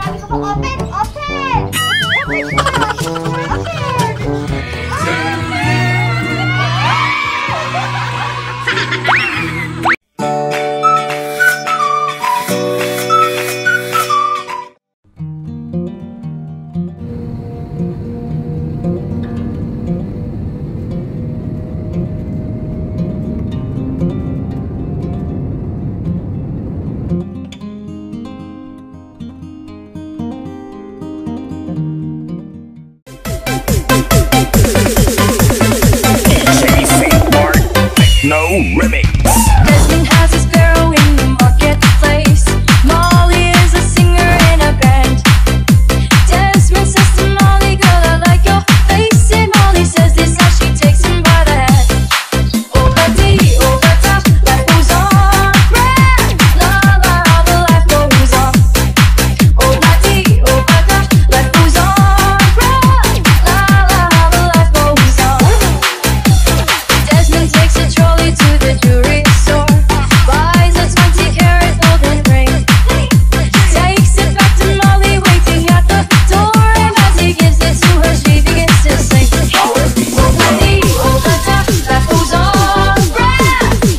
Sabi ko pang open! Open! No remix. Desmond has his girl in the marketplace. Molly is a singer in a band. Desmond says to Molly, girl, I like your face. And Molly says this as she takes him by the hand. Over D, over top, life goes on. La la, the life goes on. Over D, over top, life goes on. La la, the life goes on. Desmond takes a trolley to the jewelry store, buys a 20-carat golden ring, takes it back to Molly waiting at the door, and as he gives it to her, she begins to sing. Over the top, life goes on.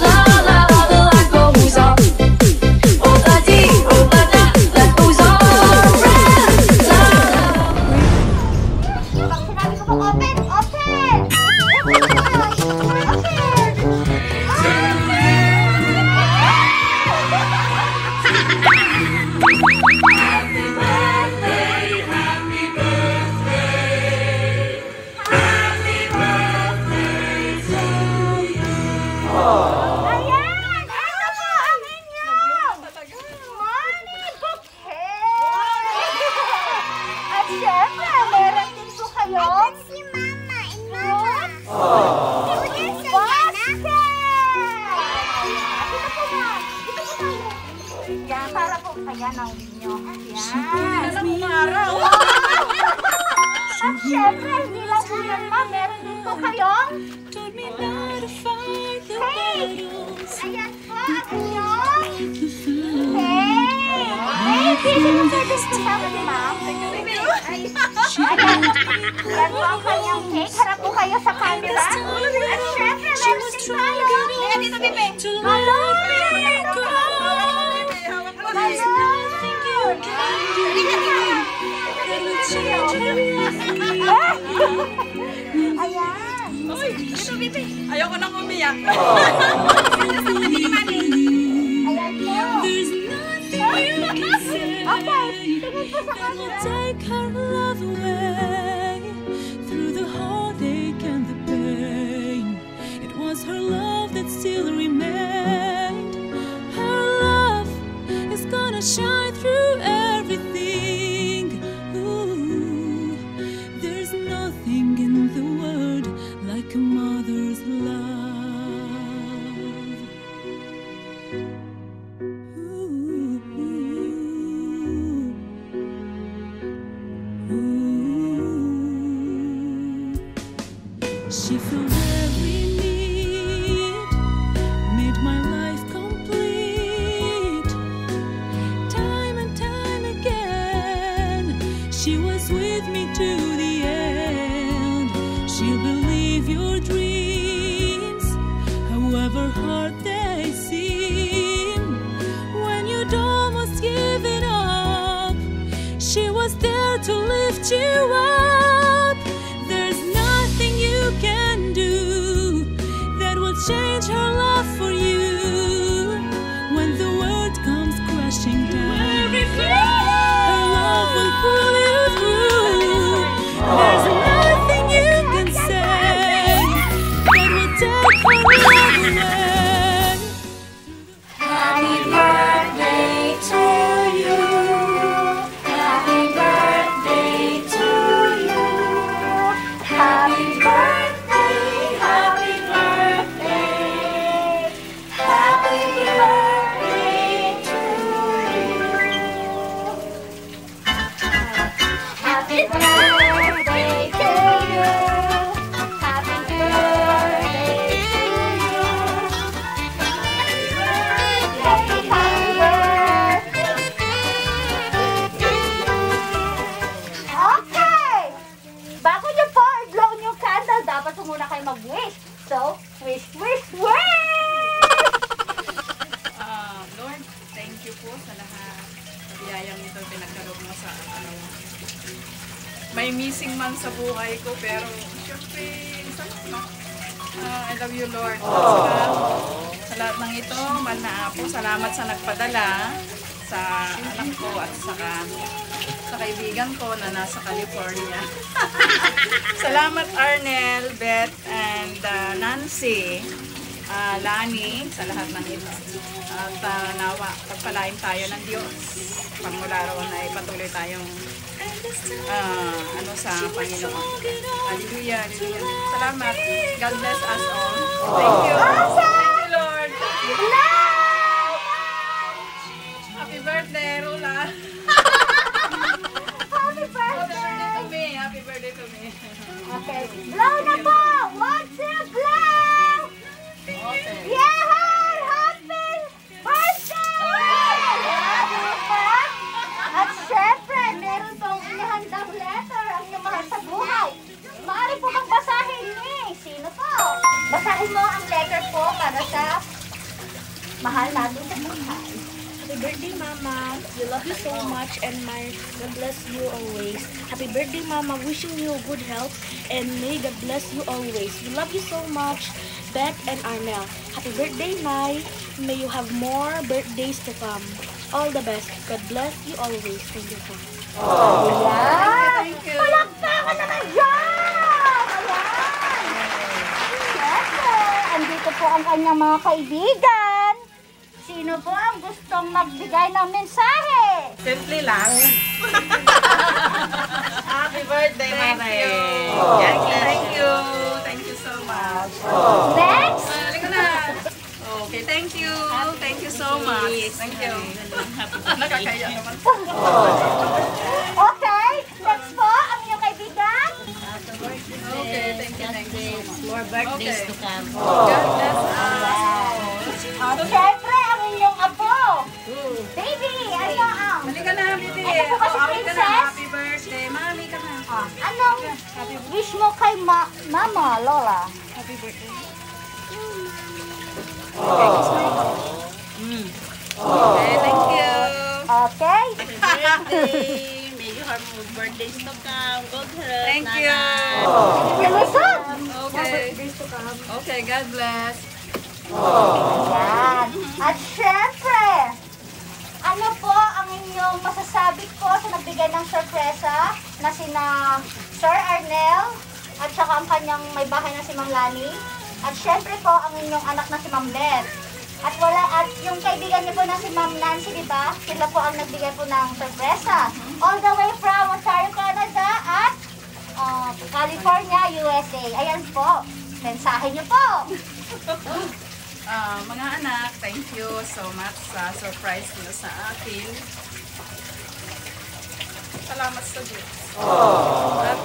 La la, the life goes on. Over the top, life goes on. La Sabi ko pang open! Open! Ayan! Ano po ang inyong money bouquet? At syempre, meron din po kayong si Mama and Mama. Basket! Dito po ba? Dito po tayo. Yan, para po kaya ng inyo. Yan. At syempre, hindi lang po yan, Ma. Meron din po kayong cake! Ayan po ang inyong cake! Sino service kasama ni Ma'am? Ayan po ang kanyang cake. Harap po kayo sa camera. At syempre, meron din tayo. Ayan dito, Bibi. Balloon! Ayan. Ito, Bibi. Ayoko nang umiyak. Ayan po. Okay, tingin po sa camera. take her love away through the heartache and the pain. It was her love that still remained. Her love is gonna shine through everything. Ooh, there's nothing in the world like a mother's love. She filled every need, made my life complete. Time and time again, she was with me to the end. She'll believe your dreams, however hard they seem. When you'd almost given up, she was there to lift you up. There's nothing you can do that will change her love for you. When the world comes crashing down, her love will pull you through. There's nothing you can say that will take her love away. Happy birthday to you. Happy birthday to you. kayo mag-wish. So, wish, wish, wish! Lord, thank you po sa lahat. Biyayang ito pinagkaroon mo sa may missing man sa buhay ko, pero syempre, I love you, Lord. Sa lahat ng ito, mahal na Apo, salamat sa nagpadala sa anak ko at sa kaibigan ko na nasa California. Salamat Arnel, Beth, and Nancy, Lani, sa lahat ng ito. At nawa, pagpalain tayo ng Diyos. Pagmula roon ay patuloy tayong sa Panginoon. Hallelujah, hallelujah. Salamat. God bless us all. Thank you. Thank you, Lord. Happy birthday, Rola. Happy birthday! to me. Happy birthday to me. Okay. Blow na po! 1, 2, blow! Okay. Yay! Happy birthday! At syempre, meron pong inihandang letter ang iyong mahal sa buhay. Maaari po bang basahin ni? Sino po? Basahin mo ang letter po para sa mahal natin sa buhay. Happy birthday, Mama. We love you so much and may God bless you always. Happy birthday, Mama. Wishing you good health and may God bless you always. We love you so much, Beth and Arnel. Happy birthday, Mai. May you have more birthdays to come. All the best. God bless you always. Thank you, Mama. Ayan! Thank you. Palakpakan naman dyan! Ayan! Siyempre, andito po ang kanyang mga kaibigan. Sino po ang gustong magbigay ng mensahe? Simple lang. Happy birthday, Thank Mama. you. Thank you. Thank you so much. Next! Halika na. Okay, thank you. Thank you so much. Thank you. Nakakaya naman. Okay, next po ang iyong kaibigan. Okay, thank you so much. More birthdays to come. God bless us. At syempre, ang inyong apo. Baby, ano ang? Halika na, baby. Ito po kasi Awit ka na. princess. Happy birthday. Mami ka na. Anong wish mo kay Mama, Lola? Happy birthday. Okay, thank you. Okay? Birthday. May you have more birthdays to come. Good health, Thank Nana. you. Listen! Okay. Okay, God bless. Yan. At syempre, ano po ang inyong masasabi ko sa nagbigay ng sorpresa na sina Sir Arnel at saka ang kanyang may bahay na si Ma'am Lani at syempre po ang inyong anak na si Ma'am Beth. At yung kaibigan niyo po na si Ma'am Nancy, di ba? Sila po ang nagbigay po ng sorpresa. All the way from Ontario, Canada at California, USA. Ayan po. Mensahe niyo po. Mga anak, thank you so much sa surprise niyo sa akin. Salamat sa Diyos. At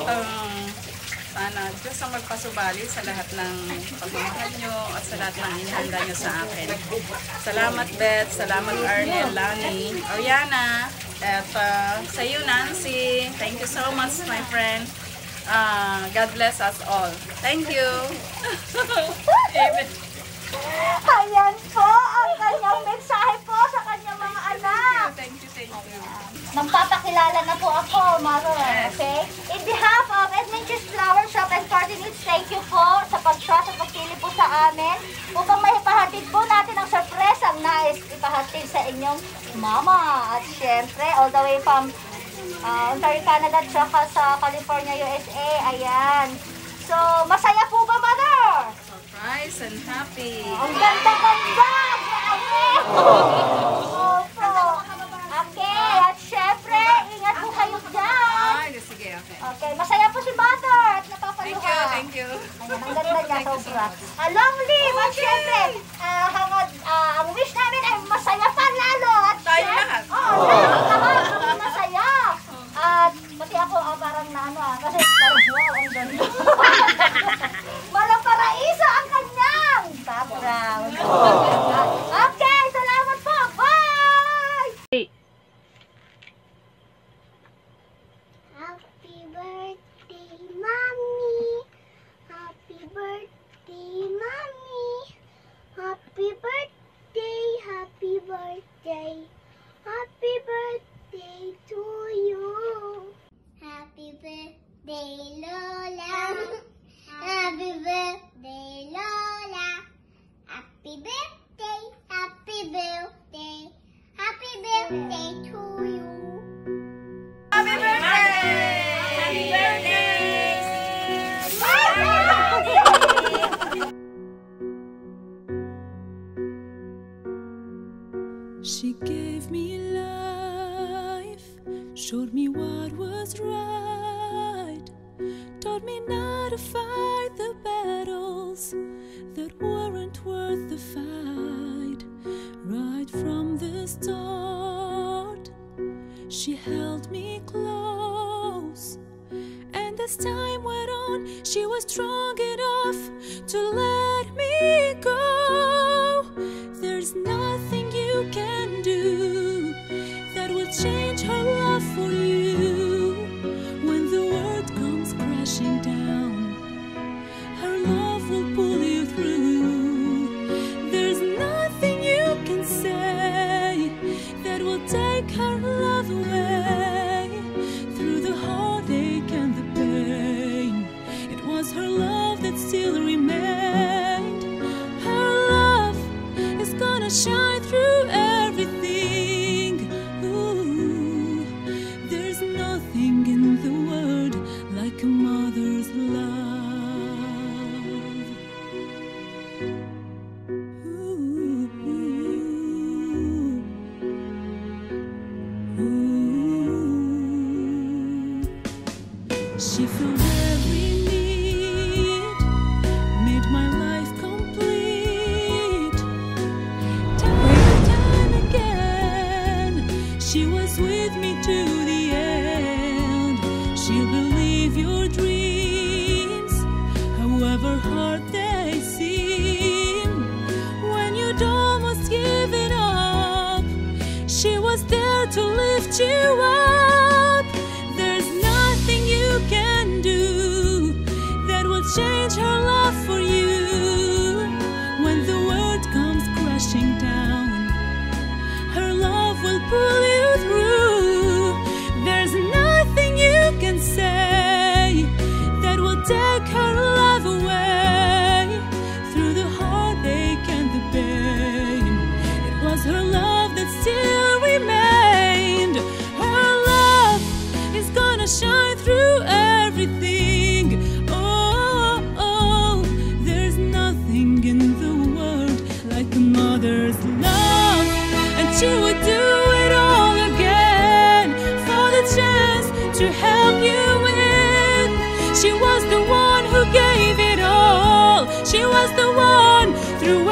sana Diyos ang magpasubali sa lahat ng pagmamahal niyo at sa lahat ng inihanda niyo sa akin. Salamat Beth, salamat Arnel, Lani, Oriana, at sa iyo Nancy. Thank you so much my friend. God bless us all. Thank you. Amen. Ayan po ang kanyang mensahe po sa kanyang mga anak. Thank you, thank you. Magpapakilala na po ako, Mother, okay? In behalf of Adventures Flower Shop and Party Needs, thank you po sa pag-trust at pagpili po sa amin upang maipahatid po natin ang sorpresang nais ipahatid sa inyong mama. At syempre, all the way from Ontario, Canada, at saka sa California, USA. Ayan. So, masaya po ba, Mother? Surprise and happy. Ang ganda-ganda! Grabe! Opo. Okay, at syempre, ingat po kayo dyan. Ay, sige, okay. Okay, masaya po si Mother at napapaluha. Thank you, thank you. Ayan, ang ganda niya, sobra. Long live! At syempre, ang wish namin ay masaya pa lalo. At Tayo lahat. Oo, lahat kami masaya. At pati ako, parang kasi parang wow, ang ganda. Malaparaiso ang kanyang background. Okay, salamat po. Bye! Happy birthday, Mommy. Happy birthday. showed me what was right, taught me not to fight the battles that weren't worth the fight. Right from the start, she held me close, and as time went on, she was strong enough to let me go. There's nothing you can do that will change her love for you. When the world comes crashing down, her love will pull you through. There's nothing you can say that will take her love away. Through the heartache and the pain, it was her love that still remained. Her love is gonna shine through everything. Ooh, there's nothing in the world like a mother's love. Ooh, ooh, ooh. She filled every need, made my life complete. Time and time again, she was with me to the end. She'll believe your dreams, however hard they seem. When you'd almost given up, she was there to lift you up. There's nothing you can do that will change her love for you. When the world comes crashing down, her love will pull you through. There's nothing you can say that will take her love away. Through the heartache and the pain, it was her love that still remained. Her love is gonna shine through everything. Oh, oh, there's nothing in the world like a mother's love. And she would do it all again for the chance to help you win. She was the one who gave it all. She was the one through